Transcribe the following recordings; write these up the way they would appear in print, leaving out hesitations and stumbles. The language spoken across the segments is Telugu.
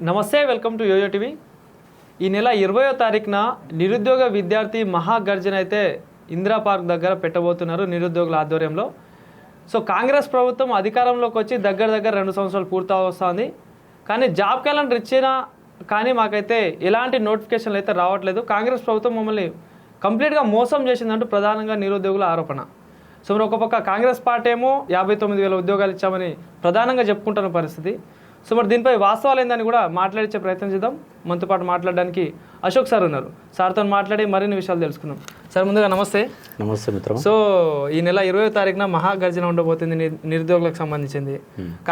నమస్తే, వెల్కమ్ టు యోయో టీవీ. ఈ నెల 20వ తారీఖున నిరుద్యోగ విద్యార్థి మహాగర్జన అయితే ఇందిరా పార్క్ దగ్గర పెట్టబోతున్నారు నిరుద్యోగుల ఆధ్వర్యంలో. సో కాంగ్రెస్ ప్రభుత్వం అధికారంలోకి వచ్చి దగ్గర 2 సంవత్సరాలు పూర్తి వస్తుంది. కానీ జాబ్ క్యాలెండర్ ఇచ్చినా కానీ మాకైతే ఎలాంటి నోటిఫికేషన్లు అయితే రావట్లేదు. కాంగ్రెస్ ప్రభుత్వం మమ్మల్ని కంప్లీట్గా మోసం చేసిందంటూ ప్రధానంగా నిరుద్యోగుల ఆరోపణ. సో మరి ఒక పక్క కాంగ్రెస్ పార్టీ ఏమో 59,000 ఉద్యోగాలు ఇచ్చామని ప్రధానంగా చెప్పుకుంటున్న పరిస్థితి. సో మరి దీనిపై వాస్తవాలు ఏందని కూడా మాట్లాడించే ప్రయత్నం చేద్దాం. మనతో పాటు మాట్లాడడానికి అశోక్ సార్ ఉన్నారు. సార్తో మాట్లాడి మరిన్ని విషయాలు తెలుసుకుందాం. సార్ ముందుగా నమస్తే. నమస్తే మిత్రం. సో ఈ నెల 20వ తారీఖున మహాగర్జన ఉండబోతుంది నిరుద్యోగులకు సంబంధించింది.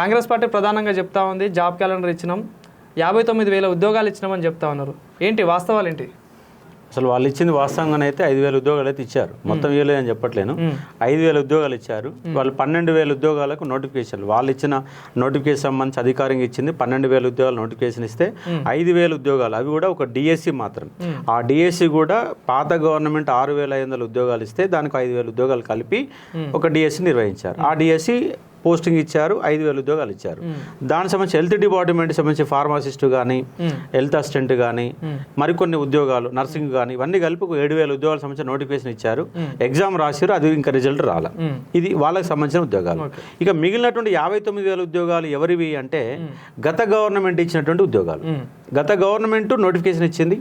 కాంగ్రెస్ పార్టీ ప్రధానంగా చెప్తా ఉంది జాబ్ క్యాలెండర్ ఇచ్చినాం, 59,000 ఉద్యోగాలు ఇచ్చినామని చెప్తా ఉన్నారు. ఏంటి వాస్తవాలు ఏంటి? అసలు వాళ్ళు ఇచ్చింది వాస్తవంగానే అయితే 5,000 ఉద్యోగాలు అయితే ఇచ్చారు. మొత్తం ఇవ్వలేదు అని చెప్పట్లేను, 5,000 ఉద్యోగాలు ఇచ్చారు. వాళ్ళు 12,000 ఉద్యోగాలకు నోటిఫికేషన్, వాళ్ళు ఇచ్చిన నోటిఫికేషన్ సంబంధించి అధికారంగా ఇచ్చింది 12,000 ఉద్యోగాలు నోటిఫికేషన్ ఇస్తే 5,000 ఉద్యోగాలు అవి కూడా ఒక డిఎస్సి మాత్రం. ఆ డిఎస్సి కూడా పాత గవర్నమెంట్ 6,500 ఉద్యోగాలు ఇస్తే దానికి 5,000 ఉద్యోగాలు కలిపి ఒక డిఎస్సి నిర్వహించారు. ఆ డిఎస్సి పోస్టింగ్ ఇచ్చారు, 5,000 ఉద్యోగాలు ఇచ్చారు. దానికి సంబంధించి హెల్త్ డిపార్ట్మెంట్ సంబంధించి ఫార్మసిస్ట్ కానీ, హెల్త్ అసిస్టెంట్ కానీ, మరికొన్ని ఉద్యోగాలు నర్సింగ్ కానీ ఇవన్నీ కలిపి 7,000 ఉద్యోగాలు సంబంధించిన నోటిఫికేషన్ ఇచ్చారు. ఎగ్జామ్ రాశారు, అది ఇంకా రిజల్ట్ రాల. ఇది వాళ్ళకి సంబంధించిన ఉద్యోగాలు. ఇక మిగిలినటువంటి 59,000 ఉద్యోగాలు ఎవరివి అంటే గత గవర్నమెంట్ ఇచ్చినటువంటి ఉద్యోగాలు. గత గవర్నమెంట్ నోటిఫికేషన్ ఇచ్చింది,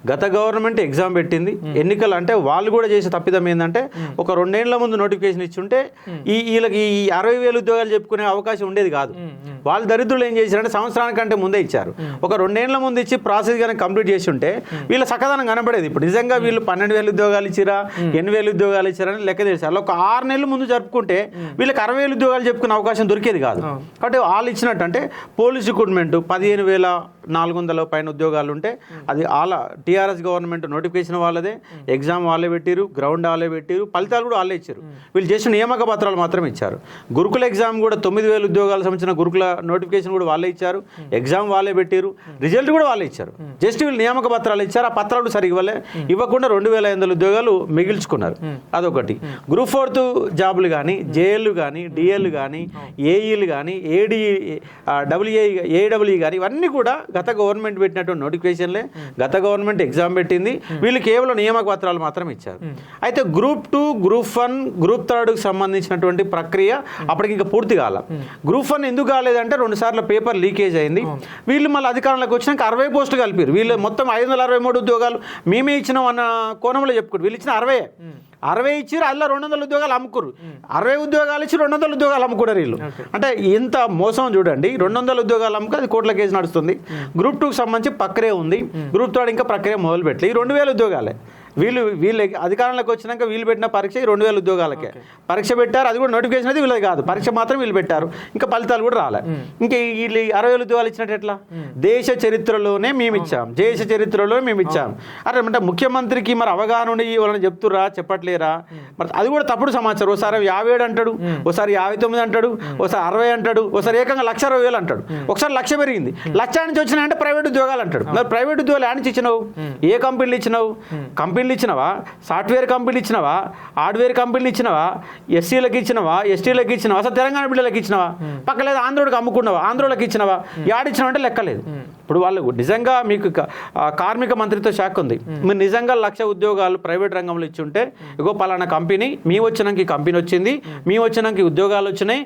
గత గవర్నమెంట్ ఎగ్జామ్ పెట్టింది. ఎన్నికలు అంటే వాళ్ళు కూడా చేసే తప్పిదం ఏంటంటే ఒక 2 ఏళ్ల ముందు నోటిఫికేషన్ ఇచ్చుంటే వీళ్ళకి 60,000 ఉద్యోగాలు చెప్పుకునే అవకాశం ఉండేది కాదు. వాళ్ళు దరిద్రులు ఏం చేశారంటే సంవత్సరానికంటే ముందే ఇచ్చారు. ఒక 2 ఏళ్ల ముందు ఇచ్చి ప్రాసెస్ కనుక కంప్లీట్ చేసి ఉంటే వీళ్ళ సకదనం కనబడేది. ఇప్పుడు నిజంగా వీళ్ళు 12,000 ఉద్యోగాలు ఇచ్చిరా, 8,000 ఉద్యోగాలు ఇచ్చారని లెక్క తెలిసారు. ఒక 6 నెలల ముందు జరుపుకుంటే వీళ్ళకి 60,000 ఉద్యోగాలు చెప్పుకునే అవకాశం దొరికేది కాదు. కాబట్టి వాళ్ళు ఇచ్చినట్టు అంటే పోలీస్ రిక్రూట్మెంట్ 15,400 పైన ఉద్యోగాలు ఉంటే అది వాళ్ళ టీఆర్ఎస్ గవర్నమెంట్ నోటిఫికేషన్ వాళ్ళదే, ఎగ్జామ్ వాళ్ళే పెట్టారు, గ్రౌండ్ వాళ్ళే పెట్టారు, ఫలితాలు కూడా వాళ్ళే ఇచ్చారు. వీళ్ళు చేసిన నియామక పత్రాలు మాత్రం ఇచ్చారు. గురుకుల ఎగ్జామ్ కూడా 9,000 ఉద్యోగాలకు సంబంధించిన గురుకుల నోటిఫికేషన్ కూడా వాళ్ళే ఇచ్చారు, ఎగ్జామ్ వాళ్ళే పెట్టారు, రిజల్ట్ కూడా వాళ్ళే ఇచ్చారు. జస్ట్ వీళ్ళు నియామక పత్రాలు ఇచ్చారు, ఆ పత్రాలు సరిగ్గా ఇవ్వకుండా 2,500 ఉద్యోగాలు మిగిల్చుకున్నారు. అదొకటి. గ్రూప్ 4 జాబులు కానీ, జేఎల్ కానీ, డిఎల్ కానీ, ఏఈలు కానీ, ఏడబ్ల్యూఈ కానీ ఇవన్నీ కూడా గత గవర్నమెంట్ పెట్టినటువంటి నోటిఫికేషన్లే. గత గవర్నమెంట్ ఎగ్జామ్ పెట్టింది, వీళ్ళు కేవలం నియామక పత్రాలు మాత్రం ఇచ్చారు. అయితే గ్రూప్ 2, గ్రూప్ 1, గ్రూప్ 3కి సంబంధించినటువంటి ప్రక్రియ అప్పటికి ఇంకా పూర్తి కాల. గ్రూప్ 1 ఎందుకు కాలేదంటే 2 సార్లు పేపర్ లీకేజ్ అయింది. వీళ్ళు మళ్ళీ అధికారంలోకి వచ్చినాక 60 పోస్టులు కలిపారు. వీళ్ళు మొత్తం 563 ఉద్యోగాలు మేమే ఇచ్చినాం అన్న కోణంలో చెప్పుకోరు. వీళ్ళు ఇచ్చిన 60 ఇచ్చారు, అందులో 200 ఉద్యోగాలు అమ్ముకోరు. 60 ఉద్యోగాలు ఇచ్చి 200 ఉద్యోగాలు అమ్ముకున్నారు వీళ్ళు. అంటే ఎంత మోసం చూడండి. 200 ఉద్యోగాలు అమ్ముకు అది కోట్ల కేసు నడుస్తుంది. గ్రూప్ 2కి సంబంధించి ప్రక్రియ ఉంది, గ్రూప్ 3 ఇంకా ప్రక్రియ మొదలు పెట్టలే. ఈ 2,000 ఉద్యోగాలే వీళ్ళు అధికారంలోకి వచ్చినాక వీళ్ళు పెట్టిన పరీక్ష 2,000 ఉద్యోగాలకే పరీక్ష పెట్టారు. అది కూడా నోటిఫికేషన్ అయితే వీళ్ళది కాదు, పరీక్ష మాత్రం వీళ్ళు పెట్టారు. ఇంకా ఫలితాలు కూడా రాలే. ఇంకా వీళ్ళు 60,000 ఉద్యోగాలు ఇచ్చినట్టు ఎట్లా? దేశ చరిత్రలోనే మేము ఇచ్చాం, దేశ చరిత్రలో మేము ఇచ్చాం. అరే అంటే ముఖ్యమంత్రికి మరి అవగాహన ఉండి వాళ్ళని చెప్తుర్రా, చెప్పట్లేరా? మరి అది కూడా తప్పుడు సమాచారం. ఒకసారి 57 అంటాడు, ఒకసారి 59 అంటాడు, ఒకసారి 60 అంటాడు, ఒకసారి ఏకంగా 1,60,000 అంటాడు, ఒకసారి 1,00,000 పెరిగింది. 1,00,000 నుంచి వచ్చినాయంటే ప్రైవేట్ ఉద్యోగాలు అంటాడు. మరి ప్రైవేట్ ఉద్యోగాలు యాడ్ నుంచి ఇచ్చినావు? ఏ కంపెనీలు ఇచ్చినావు? కంపెనీలు ఇచ్చినవా? సాఫ్ట్వేర్ కంపెనీలు ఇచ్చినవా? హార్డ్వేర్ కంపెనీలు ఇచ్చినవా? ఎస్సీలకు ఇచ్చినవా? ఎస్టీలకు ఇచ్చినవా? అసలు తెలంగాణ బిడ్డలకు ఇచ్చినవా? పక్కలేదు ఆంధ్రోడికి అమ్ముకున్నావా? ఆంధ్రోళ్ళకి ఇచ్చినవా? యాడిచ్చినావు అంటే లెక్కలేదు. ఇప్పుడు వాళ్ళు నిజంగా మీకు కార్మిక మంత్రిత్వ శాఖ ఉంది, మీరు నిజంగా 1,00,000 ఉద్యోగాలు ప్రైవేట్ రంగంలో ఇచ్చి ఉంటే ఇగో పలానా కంపెనీ మీ వచ్చినాక ఈ కంపెనీ వచ్చింది, మీ వచ్చినాక ఈ ఉద్యోగాలు వచ్చినాయి,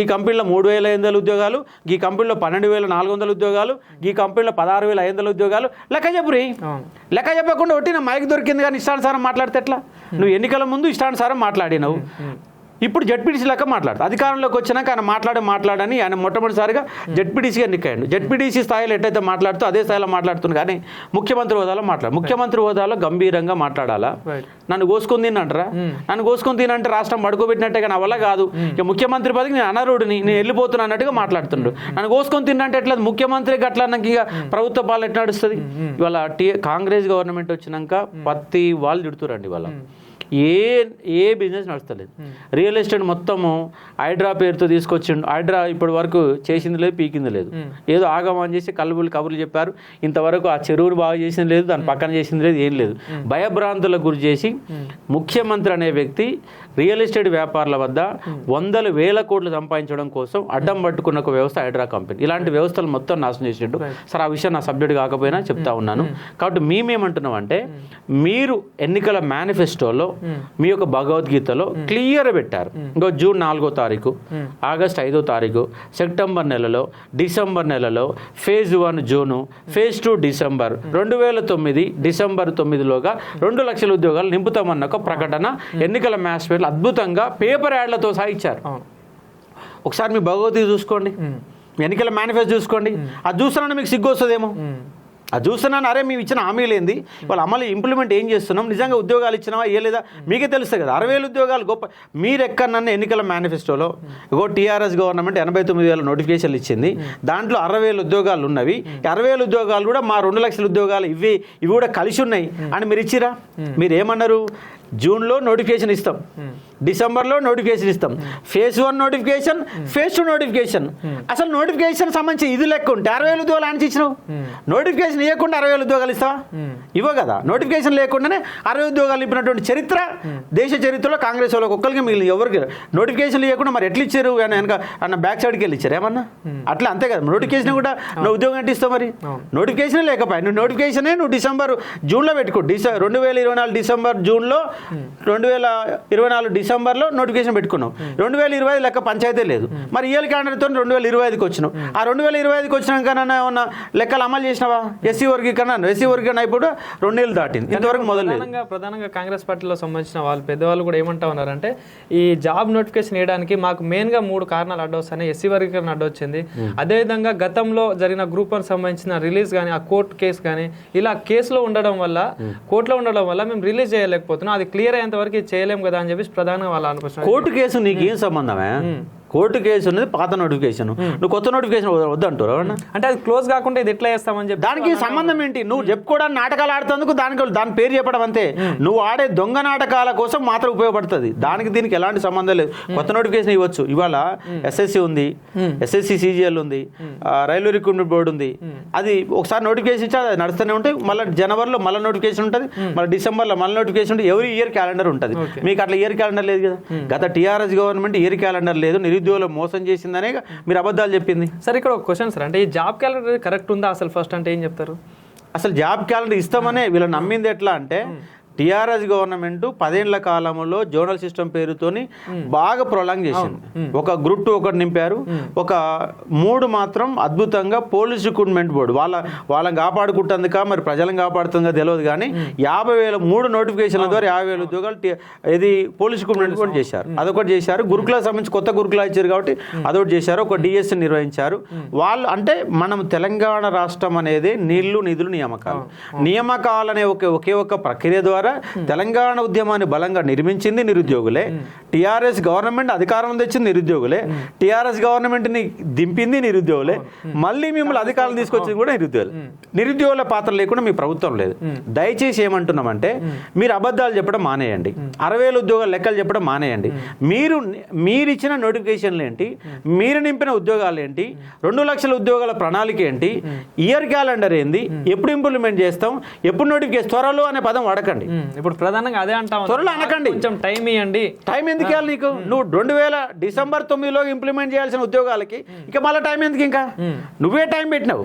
ఈ కంపెనీలో 3,500 ఉద్యోగాలు, ఈ కంపెనీలో 12,400 ఉద్యోగాలు, ఈ కంపెనీలో 16,500 ఉద్యోగాలు. లెక్క చెప్పురి. లెక్క చెప్పకుండా ఒట్టిన మైక్ దొరికింది కానీ ఇష్టానుసారం మాట్లాడితే ఎట్లా? నువ్వు ఎన్నికల ముందు ఇష్టానుసారం మాట్లాడినావు, ఇప్పుడు జడ్పీటీసీ లెక్క మాట్లాడతాడు. అధికారంలోకి వచ్చినాక ఆయన మాట్లాడని ఆయన మొట్టమొదటిసారిగా జడ్పీటీసీగా ఎన్నికయ్యాడు. జడ్పీటీసీ స్థాయిలో ఎట్టయితే మాట్లాడుతూ అదే స్థాయిలో మాట్లాడుతుంది. కానీ ముఖ్యమంత్రి హోదాలో ముఖ్యమంత్రి హోదాలో గంభీరంగా మాట్లాడాలా? నన్ను కోసుకొని తినంటారా? నన్ను కోసుకొని తినంటే రాష్ట్రం పడుకోబెట్టినట్టే. నా వల్ల కాదు, ఇక ముఖ్యమంత్రి పదవికి నేను అనర్హుడిని, నేను వెళ్ళిపోతున్నా అన్నట్టుగా మాట్లాడుతుండ్రు. నన్ను కోసుకొని తిన్నంటే ఎట్లా? ముఖ్యమంత్రి అట్లా నాకు ఇక ప్రభుత్వ పాలన ఎట్లా నడుస్తుంది? ఇవాళ కాంగ్రెస్ గవర్నమెంట్ వచ్చినాక ప్రతి వాళ్ళు తిడుతురండి. ఇవాళ ఏ బిజినెస్ నడుస్తలేదు. రియల్ ఎస్టేట్ మొత్తము హైడ్రా పేరుతో తీసుకొచ్చిండు. హైడ్రా ఇప్పటి వరకు చేసింది లేదు, పీకింది లేదు. ఏదో ఆగమని చేసి కబుర్లు చెప్పారు. ఇంతవరకు ఆ చెరువును బాగా చేసింది లేదు, దాని పక్కన చేసింది లేదు, ఏం లేదు. భయభ్రాంతులకు గురి చేసి ముఖ్యమంత్రి అనే వ్యక్తి రియల్ ఎస్టేట్ వ్యాపారుల వద్ద వందల వేల కోట్లు సంపాదించడం కోసం అడ్డం పట్టుకున్న ఒక వ్యవస్థ హైడ్రా కంపెనీ. ఇలాంటి వ్యవస్థలు మొత్తం నాశనం చేసిండు. సార్ ఆ విషయం నా సబ్జెక్ట్ కాకపోయినా చెప్తా ఉన్నాను. కాబట్టి మేమేమంటున్నాం అంటే మీరు ఎన్నికల మేనిఫెస్టోలో మీ యొక్క భగవద్గీతలో క్లియర్ పెట్టారు. ఇంకో జూన్ 4వ తారీఖు, ఆగస్ట్ 5వ తారీఖు, సెప్టెంబర్ నెలలో, డిసెంబర్ నెలలో phase 1 June, phase 2 December, 2009 December 9లోగా 2 లక్షల ఉద్యోగాలు నింపుతామన్న ఒక ప్రకటన ఎన్నికల మేనిఫెస్టోలో అద్భుతంగా పేపర్ యాడ్లతో సహా ఇచ్చారు. ఒకసారి మీ భగవద్గీత చూసుకోండి, ఎన్నికల మేనిఫెస్టో చూసుకోండి. అది చూస్తున్నాను మీకు సిగ్గు వస్తుందేమో. అది చూస్తున్నాను, అరే మేము ఇచ్చిన హామీలు ఏంది, వాళ్ళు అమలు ఇంప్లిమెంట్ ఏం చేస్తున్నాం, నిజంగా ఉద్యోగాలు ఇచ్చినావా ఏ లేదా మీకే తెలుస్తుంది కదా. 60,000 ఉద్యోగాలు గొప్ప. మీరు ఎక్కడన్నా ఎన్నికల మేనిఫెస్టోలో ఇగో టీఆర్ఎస్ గవర్నమెంట్ 89,000 నోటిఫికేషన్లు ఇచ్చింది, దాంట్లో 60,000 ఉద్యోగాలు ఉన్నవి, 60,000 ఉద్యోగాలు కూడా మా 2 లక్షల ఉద్యోగాలు ఇవి కూడా కలిసి ఉన్నాయి అని మీరు ఇచ్చిరా? మీరు ఏమన్నారు? జూన్లో నోటిఫికేషన్ ఇస్తాం, డిసెంబర్లో నోటిఫికేషన్ ఇస్తాం, ఫేజ్ 1 నోటిఫికేషన్, ఫేజ్ 2 నోటిఫికేషన్. అసలు నోటిఫికేషన్ సంబంధించి ఇది లెక్క ఉంటే 60,000 ఉద్యోగాలు అని ఇచ్చినావు. నోటిఫికేషన్ ఇవ్వకుండా 60,000 ఉద్యోగాలు ఇస్తావా? ఇవ్వ కదా. నోటిఫికేషన్ లేకుండానే 60 ఉద్యోగాలు ఇప్పినటువంటి చరిత్ర దేశ చరిత్రలో కాంగ్రెస్ వాళ్ళకి ఒక్కరికి మిగిలిన ఎవరికి నోటిఫికేషన్ ఇవ్వకుండా మరి ఎట్లా ఇచ్చారు? వెనక అన్న బ్యాక్ సైడ్కి వెళ్ళి ఇచ్చారు ఏమన్నా? అట్లా అంతే కదా. నోటిఫికేషన్ కూడా నువ్వు ఉద్యోగం అంటే ఇస్తావు. మరి నోటిఫికేషన్ లేకపోయా, నువ్వు నోటిఫికేషనే నువ్వు జూన్లో పెట్టుకో. 2024 డిసెంబర్ జూన్లో, 2024 డిసెంబర్లో నోటిఫికేషన్ పెట్టుకున్నావు. 2020 లెక్క పంచాయతీ లేదు. మరి ఇయర్ క్యాలెండర్తో 2025కి వచ్చినావు. ఆ 2025కి వచ్చినాకన్నా ఉన్న లెక్కలు అమలు చేసినావా? ఎస్సీ వర్గీకరణ ఇప్పుడు 2 నెలలు దాటింది, ఇంతవరకు మొదలలేదు. ప్రధానంగా కాంగ్రెస్ పార్టీలో సంబంధించిన వాళ్ళు పెద్దవాళ్ళు కూడా ఏమంటా ఉన్నారంటే ఈ జాబ్ నోటిఫికేషన్ వేయడానికి మాకు మెయిన్గా 3 కారణాలు అడ్డొస్తాయి. ఎస్సీ వర్గీకరణ అడ్డొచ్చింది, అదేవిధంగా గతంలో జరిగిన గ్రూప్ 1 సంబంధించిన రిలీజ్ కానీ, ఆ కోర్టు కేసు కానీ, ఇలా కేసులో ఉండడం వల్ల, కోర్టులో ఉండడం వల్ల మేము రిలీజ్ చేయలేకపోతున్నాం. అది క్లియర్ అయ్యేంత వరకు చేయలేము కదా అని చెప్పేసి ప్రధానంగా వాళ్ళు అనుకుంటున్నారు. కోర్టు కేసు నీకేం సంబంధమే? కోర్టు కేసు ఉన్నది పాత నోటిఫికేషన్, నువ్వు కొత్త నోటిఫికేషన్ వద్దంటారు. అంటే అది క్లోజ్ కాకుండా ఇది ఎట్లా చేస్తామని చెప్పి దానికి సంబంధం ఏంటి? నువ్వు చెప్పుకోవడానికి నాటకాలు ఆడుతందుకు దాని పేరు చెప్పడం అంతే. నువ్వు ఆడే దొంగ నాటకాల కోసం మాత్రం ఉపయోగపడుతుంది. దీనికి ఎలాంటి సంబంధం లేదు. కొత్త నోటిఫికేషన్ ఇవ్వచ్చు. ఇవాళ ఎస్ఎస్సి ఉంది, ఎస్ఎస్సి సిజిఎల్ ఉంది, రైల్వే రిక్రూట్మెంట్ బోర్డు ఉంది. అది ఒకసారి నోటిఫికేషన్ ఇచ్చి అది నడుస్తూనే ఉంటాయి. మళ్ళీ జనవరిలో మళ్ళీ నోటిఫికేషన్ ఉంటుంది, మళ్ళీ డిసెంబర్లో మళ్ళీ నోటిఫికేషన్ ఉంటుంది. ఎవరి ఇయర్ క్యాలెండర్ ఉంటుంది. మీకు అట్లా ఇయర్ క్యాలెండర్ లేదు కదా. గత టీఆర్ఎస్ గవర్నమెంట్ ఇయర్ క్యాలెండర్ లేదు, నిరుద్యోగులు మోసం చేసిందనే మీరు అబద్ధాలు చెప్పింది. సార్ ఇక్కడ ఒక క్వశ్చన్ సార్, అంటే ఈ జాబ్ క్యాలెండర్ కరెక్ట్ ఉందా అసలు? ఫస్ట్ అంటే ఏం చెప్తారు? అసలు జాబ్ క్యాలెండర్ ఇస్తామనే వీళ్ళు నమ్మింది ఎట్లా అంటే టీఆర్ఎస్ గవర్నమెంట్ 10 ఏళ్ల కాలంలో జోనల్ సిస్టమ్ పేరుతోని బాగా ప్రొలాంగ్ చేసింది. ఒక గ్రూప్ 2 ఒకటి నింపారు, ఒక 3 మాత్రం అద్భుతంగా పోలీస్ రిక్రూట్మెంట్ బోర్డు వాళ్ళని కాపాడుకుంటుందికా మరి ప్రజలను కాపాడుతుందిగా తెలియదు కానీ 50,000 3 నోటిఫికేషన్ల ద్వారా 50,000 ఉద్యోగాలు ఇది పోలీస్ రిక్రూట్మెంట్ కూడా చేశారు. అదొకటి చేశారు. గురుకులకు సంబంధించి కొత్త గురుకులా ఇచ్చారు కాబట్టి అదొకటి చేశారు. ఒక డిఎస్సి నిర్వహించారు. వాళ్ళు అంటే మనం తెలంగాణ రాష్ట్రం అనేది నీళ్లు నిధులు నియామకాలనే ఒకే ఒక ప్రక్రియ ద్వారా తెలంగాణ ఉద్యమాన్ని బలంగా నిర్మించింది నిరుద్యోగులే. టీఆర్ఎస్ గవర్నమెంట్ అధికారం తెచ్చింది నిరుద్యోగులే. టీఆర్ఎస్ గవర్నమెంట్ ని దింపింది నిరుద్యోగులే. మళ్ళీ మిమ్మల్ని అధికారం తీసుకొచ్చింది కూడా నిరుద్యోగుల పాత్ర లేకుండా మీ ప్రభుత్వం లేదు. దయచేసి ఏమంటున్నామంటే మీరు అబద్ధాలు చెప్పడం మానేయండి, 60,000 ఉద్యోగాల లెక్కలు చెప్పడం మానేయండి. మీరిచ్చిన నోటిఫికేషన్లు ఏంటి, మీరు నింపిన ఉద్యోగాలు ఏంటి, 2 లక్షల ఉద్యోగాల ప్రణాళిక ఏంటి, ఇయర్ క్యాలెండర్ ఏంది, ఎప్పుడు ఇంప్లిమెంట్ చేస్తాం, ఎప్పుడు నోటిఫికేషన్, త్వరలో అనే పదం వాడకండి. ఇప్పుడు ప్రధానంగా అదే అంటాం, త్వరలో అనకండి. కొంచెం టైం ఇవ్వండి. టైం ఎందుకు ఇవ్వాలి నీకు? నువ్వు 2000 డిసెంబర్ 9లో ఇంప్లిమెంట్ చేయాల్సిన ఉద్యోగాలకి ఇక మళ్ళీ టైం ఎందుకు? ఇంకా నువ్వే టైం పెట్టినావు,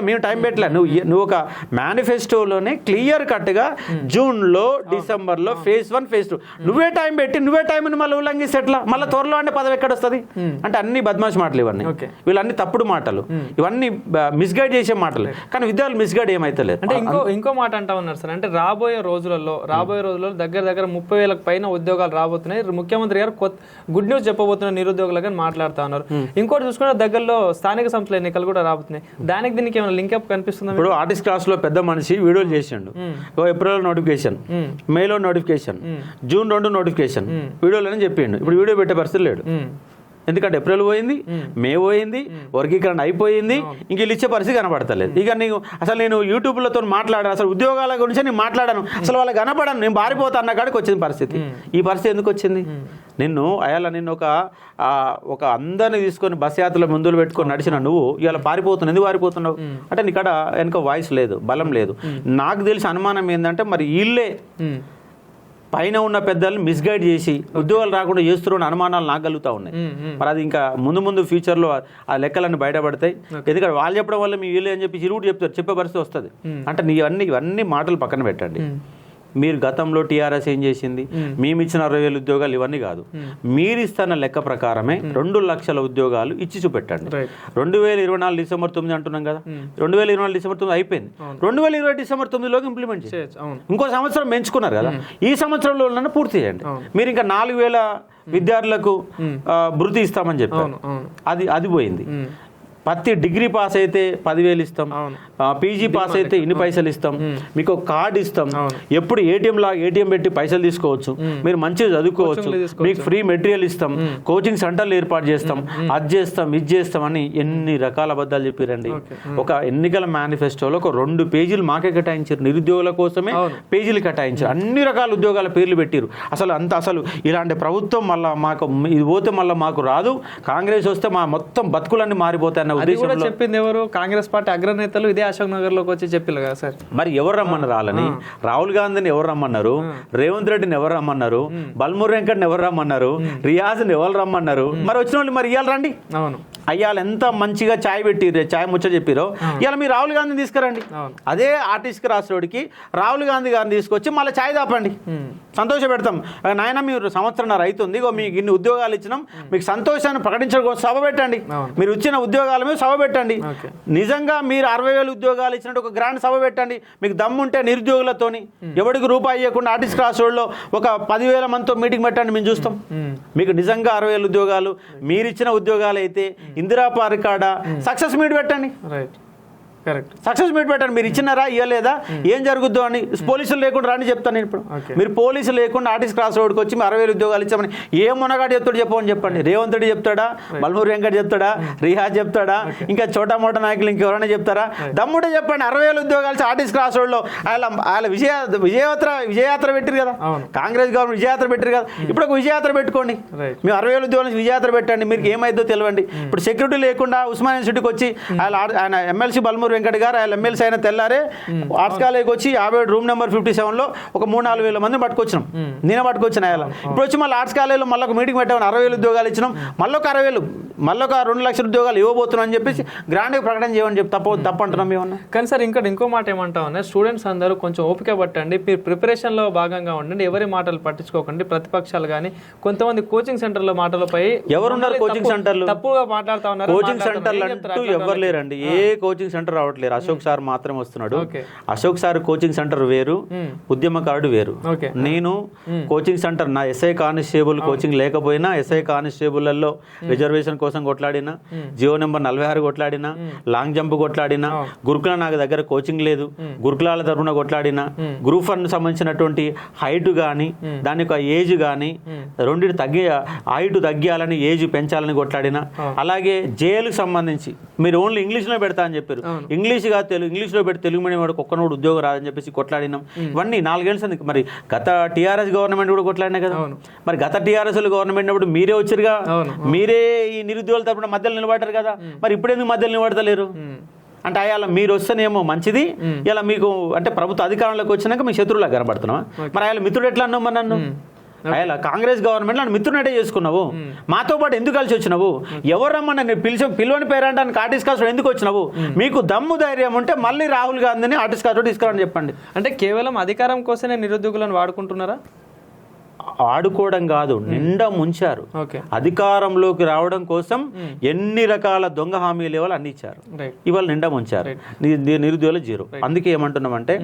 మేము టైం పెట్టలే. నువ్వు ఒక మేనిఫెస్టోలోనే క్లియర్ కట్గా జూన్లో డిసెంబర్లో ఫేజ్ 1 ఫేజ్ 2 నువ్వే టైం పెట్టి నువ్వే టైంని మళ్ళీ ఉల్లంఘిస్తే ఎట్లా? మళ్ళీ త్వరలో అంటే పదవి ఎక్కడ వస్తుంది? అంటే అన్ని బద్మాష్ మాటలు ఇవన్నీ, వీళ్ళన్ని తప్పుడు మాటలు, ఇవన్నీ మిస్గైడ్ చేసే మాటలు. కానీ విద్యార్థులు మిస్గైడ్ ఏమైతే లేదు. అంటే ఇంకో మాట అంటా ఉన్నారు సార్, అంటే రాబోయే రోజులలో దగ్గర 30,000 పైన ఉద్యోగాలు రాబోతున్నాయి. ముఖ్యమంత్రి గారు గుడ్ న్యూస్ చెప్పబోతున్న నిరుద్యోగులుగా మాట్లాడుతూ ఉన్నారు. ఇంకోటి చూసుకుంటే దగ్గరలో స్థానిక సంస్థల ఎన్నికలు కూడా రాబోతున్నాయి. దీనికి ఏమైనా లింకప్ కనిపిస్తుంది? ఇప్పుడు ఆర్టిస్ట్ క్లాస్ లో పెద్ద మనిషి వీడియోలు చేసిండు. ఏప్రిల్ నోటిఫికేషన్, మేలో నోటిఫికేషన్, జూన్ 2 నోటిఫికేషన్ వీడియోలు అని చెప్పిండు. ఇప్పుడు వీడియో పెట్టే పరిస్థితి లేడు. ఎందుకంటే ఏప్రిల్ పోయింది, మే పోయింది, వర్గీకరణ అయిపోయింది, ఇంక వీళ్ళు ఇచ్చే పరిస్థితి కనపడతలేదు. ఇక నేను యూట్యూబ్లతో మాట్లాడాను, అసలు ఉద్యోగాల గురించి నేను మాట్లాడాను, అసలు వాళ్ళకి కనపడాను, నేను బారిపోతా అన్న కాడికి వచ్చింది పరిస్థితి. ఈ పరిస్థితి ఎందుకు వచ్చింది? నిన్ను ఒక అందరిని తీసుకొని బస్ యాత్రలో ముందులు పెట్టుకొని నడిచిన నువ్వు ఇవాళ పారిపోతున్నావు. ఎందుకు పారిపోతున్నావు అంటే నీకాడ వెనక వాయిస్ లేదు, బలం లేదు. నాకు తెలిసి అనుమానం ఏంటంటే మరి వీళ్ళే పైన ఉన్న పెద్దల్ని మిస్గైడ్ చేసి ఉద్యోగాలు రాకుండా చేస్తున్న అనుమానాలు నాకు కలుగుతూ ఉన్నాయి. మరి అది ఇంకా ముందు ఫ్యూచర్లో ఆ లెక్కలన్నీ బయటపడతాయి. ఎందుకంటే వాళ్ళు చెప్పడం వల్ల మీ వీళ్ళు అని చెప్పి ఇరువుడు చెప్తారు, చెప్పే పరిస్థితి వస్తుంది. అంటే ఇవన్నీ మాటలు పక్కన పెట్టండి. మీరు గతంలో టీఆర్ఎస్ ఏం చేసింది, మేము ఇచ్చిన 60,000 ఉద్యోగాలు ఇవన్నీ కాదు, మీరు ఇస్తున్న లెక్క ప్రకారమే 2 లక్షల ఉద్యోగాలు ఇచ్చి చూపెట్టండి. 2024 డిసెంబర్ 9 అంటున్నాం కదా, 2024 డిసెంబర్ 9 అయిపోయింది, 2020 డిసెంబర్ 9లోకి ఇంప్లిమెంట్ చేయండి. ఇంకో సంవత్సరం పెంచుకున్నారు కదా, ఈ సంవత్సరంలో పూర్తి చేయండి. మీరు ఇంకా 4,000 విద్యార్థులకు భృతి ఇస్తామని చెప్పారు, అది పోయింది. ప్రతి డిగ్రీ పాస్ అయితే 10,000 ఇస్తాం, పీజీ పాస్ అయితే ఇన్ని పైసలు ఇస్తాం, మీకు ఒక కార్డు ఇస్తాం, ఎప్పుడు ఏటీఎం పెట్టి పైసలు తీసుకోవచ్చు, మీరు మంచిగా చదువుకోవచ్చు, మీకు ఫ్రీ మెటీరియల్ ఇస్తాం, కోచింగ్ సెంటర్లు ఏర్పాటు చేస్తాం, అది చేస్తాం ఇది చేస్తాం అని ఎన్ని రకాల అబద్ధాలు చెప్పారండి. ఒక ఎన్నికల మేనిఫెస్టోలో ఒక 2 పేజీలు మాకే కేటాయించారు, నిరుద్యోగుల కోసమే పేజీలు కేటాయించారు, అన్ని రకాల ఉద్యోగాల పేర్లు పెట్టారు. అసలు ఇలాంటి ప్రభుత్వం మళ్ళీ మాకు ఇది పోతే మళ్ళీ మాకు రాదు, కాంగ్రెస్ వస్తే మా మొత్తం బతుకులన్నీ మారిపోతాయి. అది కూడా చెప్పింది ఎవరు? కాంగ్రెస్ పార్టీ అగ్రనేతలు ఇదే అశోక్ నగర్ లోకి వచ్చి చెప్పారు కదా సార్. మరి ఎవరు రమ్మన్నారు వాళ్ళని? రాహుల్ గాంధీని ఎవరు రమ్మన్నారు? రేవంత్ రెడ్డిని ఎవరు రమ్మన్నారు? బల్మూర్ వెంకట్ని ఎవరు రమ్మన్నారు? రియాజ్ని ఎవరు రమ్మన్నారు? మరి వచ్చిన వాళ్ళు మరి ఇవాళ రండి. అవును, అయ్యాల ఎంత మంచిగా ఛాయ్ పెట్టిరు, ఛాయ్ ముచ్చ చెప్పిరో, ఇవాళ మీరు రాహుల్ గాంధీని తీసుకురండి. అదే ఆర్టిస్ట్ రాష్ట్రోడికి రాహుల్ గాంధీ గారిని తీసుకొచ్చి మళ్ళీ ఛాయ్ దాపండి, సంతోష పెడతాం. నాయన మీరు సంవత్సరం అవుతుంది, మీకు ఇన్ని ఉద్యోగాలు ఇచ్చినాం, మీకు సంతోషాన్ని ప్రకటించడం కోసం సభ పెట్టండి, మీరు ఇచ్చిన ఉద్యోగాల మీద సభ పెట్టండి. నిజంగా మీరు 60,000 ఉద్యోగాలు ఇచ్చినట్టు ఒక గ్రాండ్ సభ పెట్టండి. మీకు దమ్ముంటే నిరుద్యోగులతోని ఎవరికి రూపాయి ఇవ్వకుండా ఆర్టిస్ట్ క్రాస్ రోడ్లో ఒక 10,000 మందితో మీటింగ్ పెట్టండి, మేము చూస్తాం. మీకు నిజంగా 60,000 ఉద్యోగాలు మీరు ఇచ్చిన ఉద్యోగాలు అయితే ఇందిరా పార్క్ కాడ సక్సెస్ మీట్ పెట్టండి. కరెక్ట్, సక్సెస్ మీట్ పెట్టండి. మీరు ఇచ్చినారా ఇవ్వలేదా ఏం జరుగుద్దో అని పోలీసులు లేకుండా రాని చెప్తాను నేను ఇప్పుడు. మీరు పోలీసులు లేకుండా ఆర్టిస్ట్ క్రాస్ రోడ్కి వచ్చి 60,000 ఉద్యోగాలు ఇచ్చామని ఏం మొనగాడు చెప్తాడు చెప్పమని చెప్పండి. రేవంత్ రెడ్డి చెప్తాడా, బల్మూర్ వెంకట్ చెప్తాడా, రియాజ్ చెప్తాడా, ఇంకా చోటా మోటా నాయకులు ఇంకెవరైనా చెప్తారా? దమ్ముడే చెప్పండి. 60,000 ఉద్యోగాలు ఆర్టిస్ట్ క్రాస్ రోడ్లో ఆయన విజయయాత్ర పెట్టారు కదా, కాంగ్రెస్ గవర్నమెంట్ విజయయాత్ర పెట్టారు కదా, ఇప్పుడు ఒక విజయయాత్ర పెట్టుకోండి. మేము 60,000 ఉద్యోగాల విజయయాత్ర పెట్టండి, మీకు ఏమైందో తెలియండి. ఇప్పుడు సెక్యూరిటీ లేకుండా ఉస్మాన్ యూనివర్సిటీకి వచ్చి ఆయన ఎమ్మెల్సీ బల్మూర్ వెంకట్ గారు ఆయన ఎమ్మెల్సీ అయిన తెల్లారే ఆర్ట్స్ కాలేజ్కి వచ్చి 50 రూమ్ నెంబర్ 57లో ఒక 3-4 వేల మందిని పట్టుకొచ్చినాం, నేను పట్టుకొచ్చిన ఆయన. ఇప్పుడు వచ్చి మళ్ళీ ఆర్ట్స్ కాలేజ్లో మళ్ళీ ఒక మీటింగ్ పెట్టామని 60,000 ఉద్యోగాలు ఇచ్చినాం, మళ్ళీ ఒక 60,000 మళ్ళీ ఒక 2 లక్షల ఉద్యోగాలు ఇవ్వబోతున్నాం అని చెప్పేసి గ్రాండ్గా ప్రకటన చేయమని చెప్పి తప్పంటున్నాం ఏమన్నా. కానీ సార్ ఇంకో మాట ఏమంటామన్నా, స్టూడెంట్స్ అందరూ కొంచెం ఓపిక పట్టండి, మీరు ప్రిపరేషన్లో భాగంగా ఉండండి, ఎవరి మాటలు పట్టించుకోకండి. ప్రతిపక్షాలు కానీ కొంతమంది కోచింగ్ సెంటర్ల మాటలపై ఎవరున్నారు? కోచింగ్ సెంటర్లు తప్పుగా మాట్లాడుతా ఉన్నారు. కోచింగ్ సెంటర్లు అంటూ ఎవరు లేరండి, ఏ కోచింగ్ సెంటర్ రావట్లేదు, అశోక్ సార్ మాత్రం వస్తున్నాడు. అశోక్ సార్ కోచింగ్ సెంటర్ వేరు, ఉద్యమకారుడు వేరు. నేను కోచింగ్ సెంటర్ నా ఎస్ఐ కానిస్టేబుల్ కోచింగ్ లేకపోయినా ఎస్ఐ కానిస్టేబుల్లో రిజర్వేషన్ కోసం కొట్లాడినా, జియో నెంబర్ 46 కొట్లాడినా, లాంగ్ జంప్ కొట్లాడినా, గురుకుల నాకు దగ్గర కోచింగ్ లేదు, గురుకులాల తరఫున కొట్లాడినా, గ్రూప్ 1 సంబంధించినటువంటి హైట్ కానీ దాని యొక్క ఏజ్ కానీ రెండింటి హైట్ తగ్గియాలని ఏజ్ పెంచాలని కొట్లాడినా, అలాగే జేఎల్కి సంబంధించి మీరు ఓన్లీ ఇంగ్లీష్లో పెడతా అని చెప్పారు, ఇంగ్లీష్లో పెట్టి తెలుగు మీడియం వాడికి ఒక్కనోడు ఉద్యోగం రాదని చెప్పేసి కొట్లాడినాం. ఇవన్నీ 4 ఏళ్ళ సంది. మరి గత టీఆర్ఎస్ గవర్నమెంట్ కూడా కొట్లాడినా కదా, మరి గత టీఆర్ఎస్ గవర్నమెంట్ అప్పుడు మీరే వచ్చారుగా, మీరే ఈ నిరుద్యోగుల తరపున మధ్యలో నిలబడ్డారు కదా, మరి ఇప్పుడు ఎందుకు మధ్యలో నిలబడతలేరు? అంటే అలా మీరు వస్తేనేమో మంచిది, ఇలా మీకు అంటే ప్రభుత్వ అధికారంలోకి వచ్చినాక మీ శత్రువులా కనబడుతున్నావా? మరి అలా మిత్రుడు ఎట్లా అన్నావు మరి నన్ను? అయ్యా కాంగ్రెస్ గవర్నమెంట్ నన్ను మిత్రునట్టే చేసుకున్నావు, మాతో పాటు ఎందుకు కలిసి వచ్చినావు? ఎవరు రమ్మన్నా నేను పిలువని పేరంటానికి ఆర్టిస్ట్ కాస్ట్ ఎందుకు వచ్చినావు? మీకు దమ్ము ధైర్యం ఉంటే మళ్ళీ రాహుల్ గాంధీని ఆర్టిస్ట్ కాస్ట్ తీసుకురాని చెప్పండి. అంటే కేవలం అధికారం కోసమే నిరుద్యోగులను వాడుకుంటున్నారా? ఆడుకోవడం కాదు, నిండా ముంచారు. అధికారంలోకి రావడం కోసం ఎన్ని రకాల దొంగ హామీలు ఇవ్వాలి అన్ని ఇచ్చారు, ఇవాళ నిండా ముంచారు. నిరుద్యోగులు 0. అందుకే ఏమంటున్నామంటే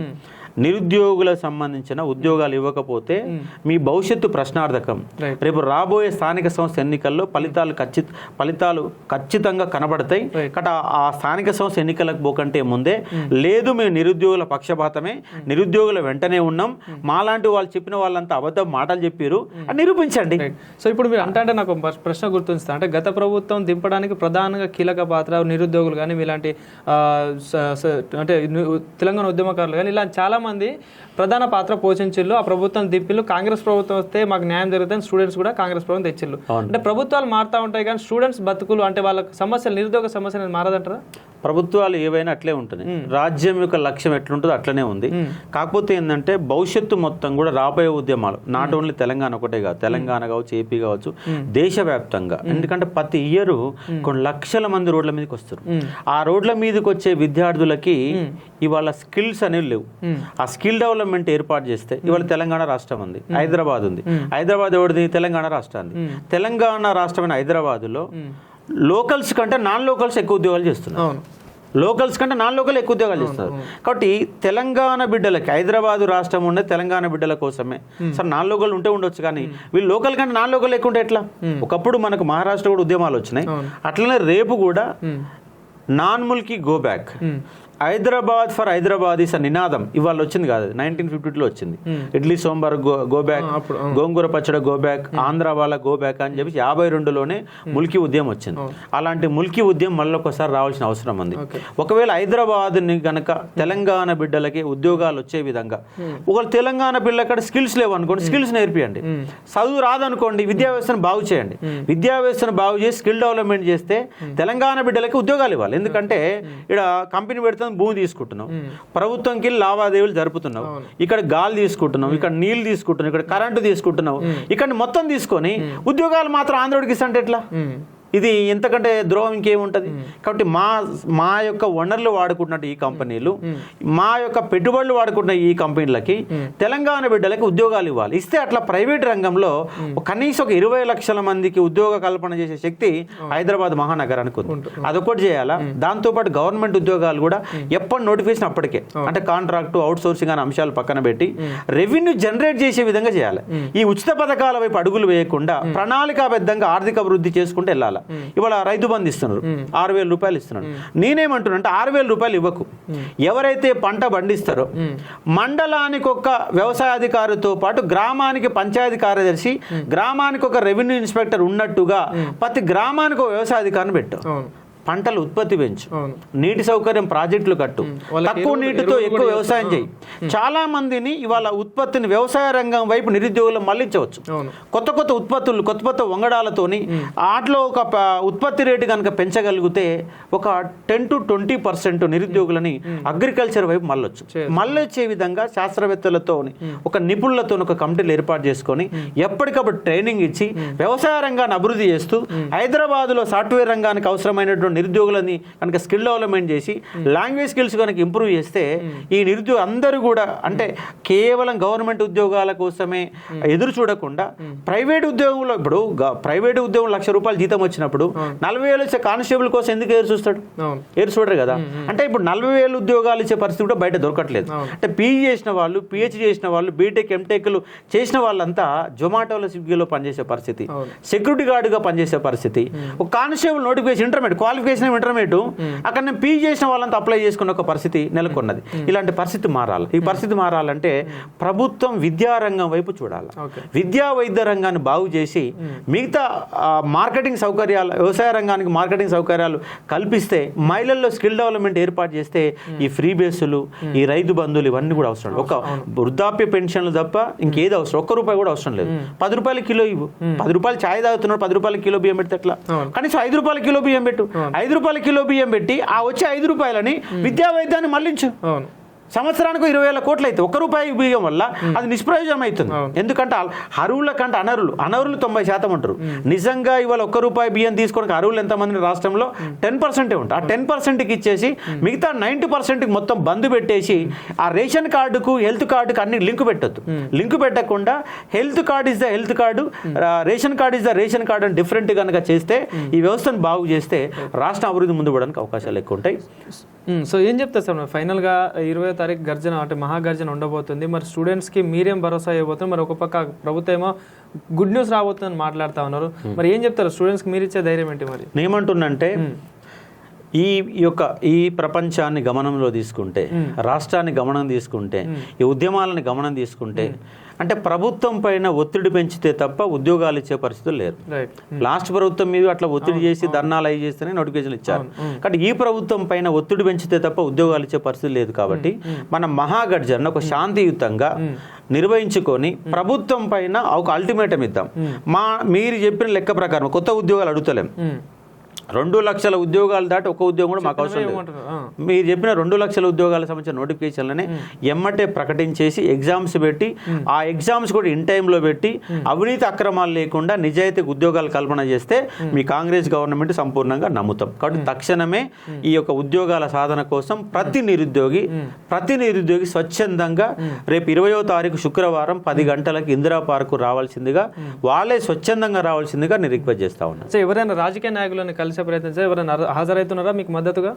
నిరుద్యోగులకు సంబంధించిన ఉద్యోగాలు ఇవ్వకపోతే మీ భవిష్యత్తు ప్రశ్నార్థకం. రేపు రాబోయే స్థానిక సంస్థ ఎన్నికల్లో ఫలితాలు ఖచ్చితంగా కనబడతాయి. ఆ స్థానిక సంస్థ ఎన్నికలకు పోకంటే ముందే లేదు మేము నిరుద్యోగుల పక్షపాతమే, నిరుద్యోగుల వెంటనే ఉన్నాం, మాలాంటి వాళ్ళు చెప్పిన వాళ్ళంతా అబద్ధం మాటలు చెప్పారు అని నిరూపించండి. సో ఇప్పుడు మీరు అంటే నాకు ప్రశ్న గుర్తుంచుతా, అంటే గత ప్రభుత్వం దింపడానికి ప్రధానంగా కీలక పాత్ర నిరుద్యోగులు కానీ ఇలాంటి అంటే తెలంగాణ ఉద్యమకారులు కానీ ఇలా చాలా మంది ప్రధాన పాత్ర పోషించిల్లు, ఆ ప్రభుత్వం దిప్పిల్లు. కాంగ్రెస్ ప్రభుత్వం వస్తే మాకు న్యాయం జరుగుతుంది, స్టూడెంట్స్ కూడా కాంగ్రెస్ ప్రభుత్వం తెచ్చిల్లు. అంటే ప్రభుత్వాలు మారుతూ ఉంటాయి కానీ స్టూడెంట్స్ బతుకులు అంటే వాళ్ళ సమస్యలు, నిరుద్యోగ సమస్య అనేది మారదంటారా? ప్రభుత్వాలు ఏవైనా అట్లే ఉంటుంది. రాజ్యం యొక్క లక్ష్యం ఎట్లుంటుందో అట్లనే ఉంది. కాకపోతే ఏంటంటే భవిష్యత్తు మొత్తం కూడా రాబోయే ఉద్యమాలు నాట్ ఓన్లీ తెలంగాణ ఒకటే కాదు, తెలంగాణ కావచ్చు, ఏపీ కావచ్చు, దేశవ్యాప్తంగా. ఎందుకంటే ప్రతి ఇయర్ కొన్ని లక్షల మంది రోడ్ల మీదకి వస్తారు. ఆ రోడ్ల మీదకి వచ్చే విద్యార్థులకి ఇవాళ స్కిల్స్ అనేవి లేవు. ఆ స్కిల్ డెవలప్మెంట్ ఏర్పాటు చేస్తే ఇవాళ తెలంగాణ రాష్ట్రం ఉంది, హైదరాబాద్ ఉంది. హైదరాబాద్ ఎవరిది? తెలంగాణ రాష్ట్రాన్ని. తెలంగాణ రాష్ట్రమైన హైదరాబాద్లో లోకల్స్ కంటే నాన్ లోకల్స్ ఎక్కువ ఉద్యోగాలు చేస్తున్నారు. లోకల్స్ కంటే నాన్ లోకల్ ఎక్కువ ఉద్యోగాలు చేస్తారు. కాబట్టి తెలంగాణ బిడ్డలకి, హైదరాబాద్ రాష్ట్రం ఉండే తెలంగాణ బిడ్డల కోసమే. సార్ నాన్ లోకల్ ఉంటే ఉండొచ్చు, కానీ వీళ్ళు లోకల్ కంటే నాన్ లోకల్ ఎక్కువ ఉంటే ఎట్లా? ఒకప్పుడు మనకు మహారాష్ట్ర కూడా ఉద్యమాలు వచ్చినాయి, అట్లనే రేపు కూడా non Mulki go back, Hyderabad for Hyderabadis అనే నినాదం ఇవాళ వచ్చింది కాదు, 1952లో వచ్చింది. ఇడ్లీ సోంబార్ గో బ్యాక్, గోంగూర పచ్చడి గో బ్యాక్, ఆంధ్ర వాళ్ళ గో బ్యాక్ అని చెప్పి 52లోనే ముల్కీ ఉద్యమం వచ్చింది. అలాంటి ముల్కీ ఉద్యమం మళ్ళీ ఒకసారి రావాల్సిన అవసరం ఉంది. ఒకవేళ హైదరాబాద్ని కనుక తెలంగాణ బిడ్డలకి ఉద్యోగాలు వచ్చే విధంగా, ఒకవేళ తెలంగాణ పిల్లక్కడ స్కిల్స్ లేవు అనుకోండి, స్కిల్స్ నేర్పియండి. చదువు రాదనుకోండి, విద్యా వ్యవస్థను బాగు చేయండి. విద్యా వ్యవస్థను బాగు చేసి స్కిల్ డెవలప్మెంట్ చేస్తే తెలంగాణ బిడ్డలకి ఉద్యోగాలు ఇవ్వాలి. ఎందుకంటే ఇక్కడ కంపెనీ పెడితే భూమి తీసుకుంటున్నావు, ప్రభుత్వంకి లావాదేవీలు జరుపుతున్నావు, ఇక్కడ గాలి తీసుకుంటున్నావు, ఇక్కడ నీళ్లు తీసుకుంటున్నావు, ఇక్కడ కరెంటు తీసుకుంటున్నావు, ఇక్కడ మొత్తం తీసుకొని ఉద్యోగాలు మాత్రం ఆంధ్రుడికి ఇస్తంటే ఎట్లా? ఇది ఎంతకంటే ద్రోహం ఇంకేముంటుంది? కాబట్టి మా యొక్క వనరులు వాడుకుంటున్నట్టు ఈ కంపెనీలు, మా యొక్క పెట్టుబడులు వాడుకుంటున్న ఈ కంపెనీలకి తెలంగాణ బిడ్డలకి ఉద్యోగాలు ఇవ్వాలి. ఇస్తే అట్లా ప్రైవేట్ రంగంలో కనీసం ఒక 20 లక్షల మందికి ఉద్యోగ కల్పన చేసే శక్తి హైదరాబాద్ మహానగరానికి ఉంది. అదొకటి చేయాలా. దాంతోపాటు గవర్నమెంట్ ఉద్యోగాలు కూడా ఎప్పటి నోటిఫికేషన్ అప్పటికే, అంటే కాంట్రాక్టు, అవుట్ సోర్సింగ్ అనే అంశాలు పక్కన పెట్టి రెవెన్యూ జనరేట్ చేసే విధంగా చేయాలి. ఈ ఉచిత పథకాల వైపు అడుగులు వేయకుండా ప్రణాళికాబద్ధంగా ఆర్థిక అభివృద్ధి చేసుకుంటూ వెళ్ళాలి. ఇవాళ రైతు బంధు ఇస్తున్నారు, 6,000 రూపాయలు ఇస్తున్నారు. నేనేమంటున్నా అంటే 6,000 రూపాయలు ఇవ్వకు. ఎవరైతే పంట పండిస్తారో మండలానికి ఒక వ్యవసాయ అధికారితో పాటు గ్రామానికి పంచాయతీ కార్యదర్శి, గ్రామానికి ఒక రెవెన్యూ ఇన్స్పెక్టర్ ఉన్నట్టుగా ప్రతి గ్రామానికి ఒక వ్యవసాయ అధికారిని పెట్టు. పంటలు ఉత్పత్తి పెంచు, నీటి సౌకర్యం ప్రాజెక్టులు కట్టు, తక్కువ నీటితో ఎక్కువ వ్యవసాయం చేయి. చాలా మందిని ఇవాళ ఉత్పత్తిని వ్యవసాయ రంగం వైపు నిరుద్యోగులు మళ్లించవచ్చు. కొత్త కొత్త ఉత్పత్తులు, కొత్త కొత్త వంగడాలతోని వాటిలో ఒక ఉత్పత్తి రేటు కనుక పెంచగలిగితే ఒక 10 to 20% నిరుద్యోగులని అగ్రికల్చర్ వైపు మళ్ళొచ్చు. మళ్ళొచ్చే విధంగా శాస్త్రవేత్తలతో, ఒక నిపుణులతో ఒక కమిటీలు ఏర్పాటు చేసుకొని ఎప్పటికప్పుడు ట్రైనింగ్ ఇచ్చి వ్యవసాయ రంగాన్ని అభివృద్ధి చేస్తూ హైదరాబాద్లో సాఫ్ట్వేర్ రంగానికి అవసరమైనటువంటి నిరుద్యోగులని కనుక స్కిల్ డెవలప్మెంట్ చేసి లాంగ్వేజ్ స్కిల్స్ కనుక ఇంప్రూవ్ చేస్తే ఈ నిరుద్యోగ అందరూ కూడా, అంటే కేవలం గవర్నమెంట్ ఉద్యోగాల కోసమే ఎదురు చూడకుండా ప్రైవేట్ ఉద్యోగంలో, ఇప్పుడు ప్రైవేట్ ఉద్యోగం 1,00,000 రూపాయలు జీతం వచ్చినప్పుడు 40,000 ఇచ్చే కానిస్టేబుల్ కోసం ఎందుకు ఎదురు చూస్తాడు? ఎదురు చూడరు కదా. అంటే ఇప్పుడు 40,000 ఉద్యోగాలు ఇచ్చే పరిస్థితి కూడా బయట దొరకట్లేదు. అంటే పీజీ చేసిన వాళ్ళు, పిహెచ్డీ చేసిన వాళ్ళు, బీటెక్, ఎంటెక్లు చేసిన వాళ్ళంతా జొమాటోలో, స్విగ్గీలో పనిచేసే పరిస్థితి, సెక్యూరిటీ గార్డుగా పనిచేసే పరిస్థితి. ఒక constable notification, intermediate qualification intermediate, అక్కడ నేను పీజీ చేసిన వాళ్ళంతా అప్లై చేసుకున్న ఒక పరిస్థితి నెలకొన్నది. ఇలాంటి పరిస్థితి మారాలి. ఈ పరిస్థితి మారాలంటే ప్రభుత్వం విద్యారంగం వైపు చూడాలి. విద్యా వైద్య రంగాన్ని బాగు చేసి మిగతా మార్కెటింగ్ సౌకర్యాలు, వ్యవసాయ రంగానికి మార్కెటింగ్ సౌకర్యాలు కల్పిస్తే, మహిళల్లో స్కిల్ డెవలప్మెంట్ ఏర్పాటు చేస్తే ఈ ఫ్రీ బేసులు, ఈ రైతు బంధువులు ఇవన్నీ కూడా అవసరం. ఒక వృద్ధాప్య పెన్షన్లు తప్ప ఇంకేది అవసరం, ₹1 కూడా అవసరం లేదు. ₹10 కిలో ఇవ్వు. ₹10 ఛాయ్ తాగుతున్నాడు, ₹10 కిలో బియ్యం పెడితే ఎట్లా? కనీసం ₹5 కిలో బియ్యం పెట్టు. ₹5 కిలో బియ్యం పెట్టి ఆ వచ్చే ₹5 విద్యా వైద్యాన్ని మళ్లించు. సంవత్సరానికి 20,000 కోట్లు అయితే ₹1 బియ్యం వల్ల అది నిష్ప్రయోజనం అవుతుంది. ఎందుకంటే అరువుల కంటే అనర్హులు 90% ఉంటారు. నిజంగా ఇవాళ ₹1 బియ్యం తీసుకోవడానికి అరువులు ఎంతమంది రాష్ట్రంలో? 10% ఉంటారు. ఆ 10%కి ఇచ్చేసి మిగతా 90%కి మొత్తం బంద్ పెట్టేసి ఆ రేషన్ కార్డుకు, హెల్త్ కార్డుకు అన్ని లింక్ పెట్టొద్దు. లింక్ పెట్టకుండా health card is the health card, ration card is the ration card అని డిఫరెంట్ కనుక చేస్తే, ఈ వ్యవస్థను బాగు చేస్తే రాష్ట్ర అభివృద్ధి ముందు పోవడానికి అవకాశాలు ఎక్కువ ఉంటాయి. సో ఏం చెప్తారు సార్ ఫైనల్గా 20వ తారీఖు గర్జన, అంటే మహాగర్జన ఉండబోతుంది. మరి స్టూడెంట్స్కి మీరేం భరోసా ఇవ్వబోతున్నారు? మరి ఒక పక్క ప్రభుత్వం ఏమో గుడ్ న్యూస్ రాబోతుందని మాట్లాడుతూ ఉన్నారు. మరి ఏం చెప్తారు స్టూడెంట్స్కి మీరు ఇచ్చే ధైర్యం ఏంటి? మరి నేనేమంటున్నంటే ఈ ప్రపంచాన్ని గమనంలో తీసుకుంటే, రాష్ట్రాన్ని గమనం తీసుకుంటే, ఈ ఉద్యమాలని గమనం తీసుకుంటే, అంటే ప్రభుత్వం పైన ఒత్తిడి పెంచితే తప్ప ఉద్యోగాలు ఇచ్చే పరిస్థితులు లేరు. లాస్ట్ ప్రభుత్వం మీద అట్లా ఒత్తిడి చేసి ధర్నాలు అవి చేస్తేనే నోటిఫికేషన్లు ఇచ్చారు. కాబట్టి ఈ ప్రభుత్వం పైన ఒత్తిడి పెంచితే తప్ప ఉద్యోగాలు ఇచ్చే పరిస్థితి లేదు. కాబట్టి మన మహాగర్జన ఒక శాంతియుతంగా నిర్వహించుకొని ప్రభుత్వం పైన ఒక అల్టిమేటం ఇద్దాం. మీరు చెప్పిన లెక్క ప్రకారం కొత్త ఉద్యోగాలు అడుగుతలేం. 2 లక్షల ఉద్యోగాలు దాటి ఒక ఉద్యోగం కూడా మాకు అవసరం లేదు. మీరు చెప్పిన 2 లక్షల ఉద్యోగాలకు సంబంధించిన నోటిఫికేషన్లని ఎమ్మటే ప్రకటించేసి ఎగ్జామ్స్ పెట్టి, ఆ ఎగ్జామ్స్ కూడా ఇన్ టైంలో పెట్టి, అవినీతి అక్రమాలు లేకుండా నిజాయితీగా ఉద్యోగాలు కల్పన చేస్తే మీ కాంగ్రెస్ గవర్నమెంట్ సంపూర్ణంగా నమ్ముతాం. కాబట్టి తక్షణమే ఈ యొక్క ఉద్యోగాల సాధన కోసం ప్రతి నిరుద్యోగి స్వచ్ఛందంగా రేపు 20వ తారీఖు శుక్రవారం 10 గంటలకు ఇందిరా పార్కు రావాల్సిందిగా, వాళ్ళే స్వచ్ఛందంగా రావాల్సిందిగా నేను రిక్వెస్ట్ చేస్తా ఉన్నాను. సో ఎవరైనా రాజకీయ నాయకులను కలిసే ప్రయత్నం చేస్తే ఎవరైనా హాజరవుతున్నారా మీకు మద్దతుగా?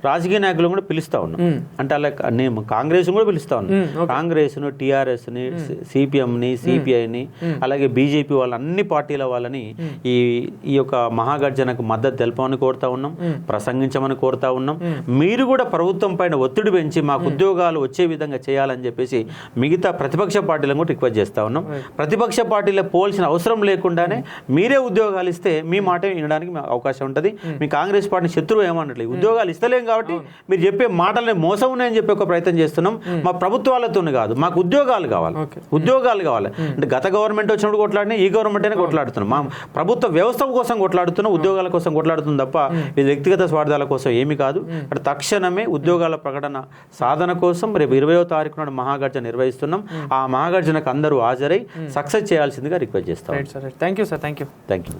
రాజకీయ నాయకులను కూడా పిలుస్తా ఉన్నాం. అంటే అలా నేను కాంగ్రెస్ కూడా పిలుస్తా ఉన్నాను. కాంగ్రెస్ను, టీఆర్ఎస్ని, సిపిఎంని, సిపిఐని, అలాగే బీజేపీ వాళ్ళ అన్ని పార్టీల వాళ్ళని ఈ యొక్క మహాగర్జనకు మద్దతు తెలపమని కోరుతా ఉన్నాం, ప్రసంగించమని కోరుతా ఉన్నాం. మీరు కూడా ప్రభుత్వం పైన ఒత్తిడి పెంచి మాకు ఉద్యోగాలు వచ్చే విధంగా చేయాలని చెప్పేసి మిగతా ప్రతిపక్ష పార్టీలను కూడా రిక్వెస్ట్ చేస్తా ఉన్నాం. ప్రతిపక్ష పార్టీలో పోల్సిన అవసరం లేకుండానే మీరే ఉద్యోగాలు ఇస్తే మీ మాట వినడానికి అవకాశం ఉంటుంది. మీ కాంగ్రెస్ పార్టీ శత్రువు ఏమన్నట్లేదు, ఉద్యోగాలు ఇస్తలేం కాబట్టి మీరు చెప్పే మాటల్ని మోసం ఉన్నాయని చెప్పే ఒక ప్రయత్నం చేస్తున్నాం. మా ప్రభుత్వాలతో కాదు, మాకు ఉద్యోగాలు కావాలి. అంటే గత గవర్నమెంట్ వచ్చినప్పుడు కొట్లాడినా ఈ గవర్నమెంట్ అయినా కొట్లాడుతున్నాం. మా ప్రభుత్వ వ్యవస్థ కోసం కొట్లాడుతున్నాం, ఉద్యోగాల కోసం కొట్లాడుతుంది తప్ప ఇది వ్యక్తిగత స్వార్థాల కోసం ఏమీ కాదు. అంటే తక్షణమే ఉద్యోగాల ప్రకటన సాధన కోసం రేపు 20వ తారీఖు నాడు మహాగర్జన నిర్వహిస్తున్నాం. ఆ మహాగర్జనకు అందరూ హాజరై సక్సెస్ చేయాల్సిందిగా రిక్వెస్ట్ చేస్తాం. Thank you sir. Thank you. Thank you.